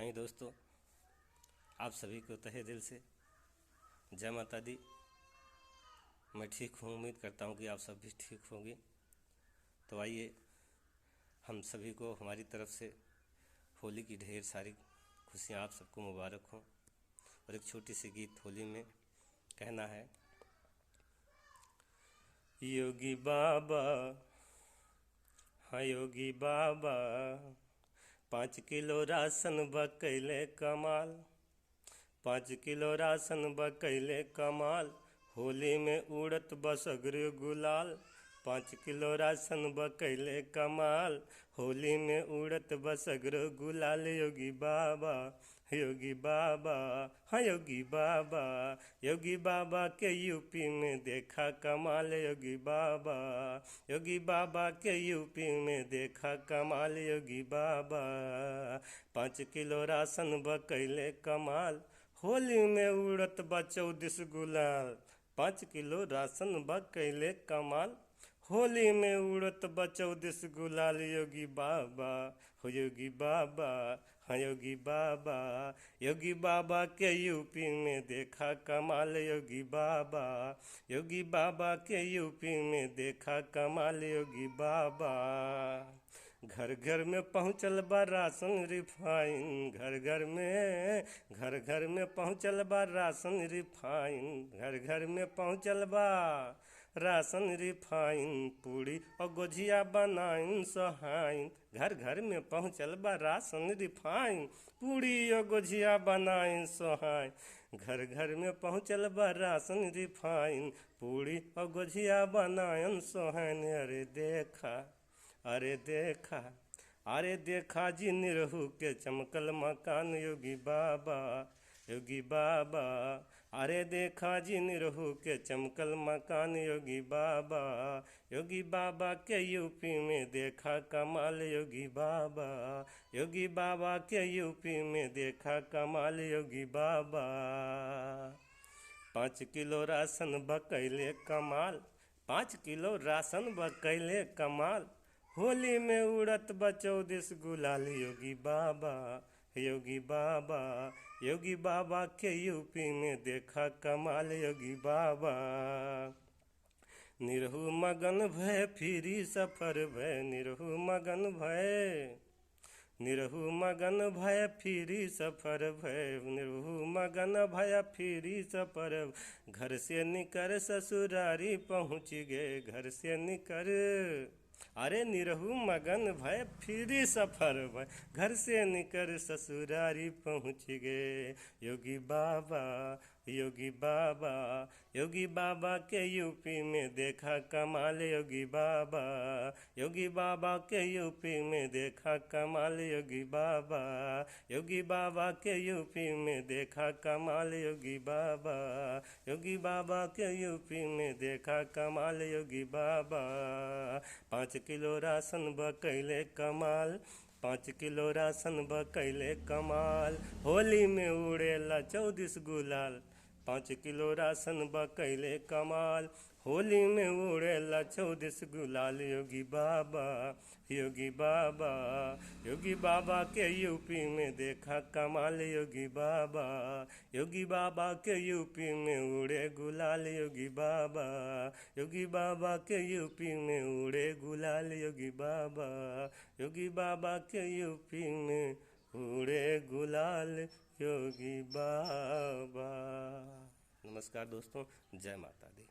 आइए दोस्तों, आप सभी को तहे दिल से जय माता दी। मैं ठीक हूँ, उम्मीद करता हूँ कि आप सब भी ठीक होंगे। तो आइए हम सभी को हमारी तरफ से होली की ढेर सारी खुशियाँ आप सबको मुबारक हों। और एक छोटी सी गीत होली में कहना है। योगी बाबा, हाँ योगी बाबा, 5 किलो राशन बकैले कमाल, 5 किलो राशन बकैले कमाल, होली में उड़त बसगरे गुलाल। 5 किलो राशन बकैले कमाल, होली में उड़त बसगरे गुलाल। योगी बाबा, योगी बाबा, हाँ योगी बाबा, योगी बाबा के यूपी में देखा कमाल। योगी बाबा, योगी बाबा के यूपी में देखा कमाल। योगी बाबा, 5 किलो राशन बकैले कमाल, होली में उड़त बा 14 गुलाल। 5 किलो राशन बकैले कमाल, होली में उड़त बा 14 गुलाल। योगी बाबा, हो योगी बाबा, हाँ योगी बाबा, योगी बाबा के यूपी में देखा कमाल। योगी बाबा, योगी बाबा के यूपी में देखा कमाल। योगी बाबा, घर घर में पहुँचल बा राशन रिफाइन, घर घर में पहुँचल बा राशन रिफाइन, घर घर में पहुँचल बा राशन रिफाइन, पूड़ी और गोझिया बनाइन सोहाइन। घर घर में पहुँचल बा राशन रिफाइन, पूड़ी और गोझिया बनाइन सोहाइन। घर घर में पहुँचल बा राशन रिफाइन, पूड़ी और गोझिया बनाइन सोहाइन। अरे देखा, अरे देखा, अरे देखा जी निरहू के चमकल मकान। योगी बाबा, योगी बाबा, अरे देखा जी निरहू के चमकल मकान। योगी बाबा, योगी बाबा के यूपी में देखा कमाल। योगी बाबा, योगी बाबा के यूपी में देखा कमाल। योगी बाबा, 5 किलो राशन बकैले कमाल, 5 किलो राशन बकैले कमाल, होली में उड़त बा 14 गुलाल। योगी बाबा, योगी बाबा, योगी बाबा के यूपी में देखा कमाल। योगी बाबा, निरहू मगन भय फिरी सफर भय, निरहू मगन भय, निरहू मगन भय फिरी सफर भय, निरहू मगन भय फिरी सफर। घर से निकर ससुरारी पहुँच गए, घर से निकर, अरे निरहू मगन भय फिरी सफर भय, घर से निकर ससुरारी पहुँच गए। योगी बाबा, योगी बाबा, योगी बाबा के यूपी में देखा कमाल। योगी बाबा, योगी बाबा के यूपी में देखा कमाल। योगी बाबा, योगी बाबा के यूपी में देखा कमाल। योगी बाबा, योगी बाबा के यूपी में देखा कमाल। योगी बाबा, 5 किलो राशन बकैले कमाल, 5 किलो राशन बकैले कमाल, होली में उड़ेला 14 गुलाल। 5 किलो राशन बकैले कमाल, होली में उड़ेला 14 गुलाल। योगी बाबा, योगी बाबा, योगी बाबा के यूपी में देखा कमाल। योगी बाबा, योगी बाबा के यूपी में उड़े गुलाल। योगी बाबा, योगी बाबा के यूपी में उड़े गुलाल। योगी बाबा, योगी बाबा के यूपी में उड़े गुलाल। योगी बाबा। नमस्कार दोस्तों, जय माता दी।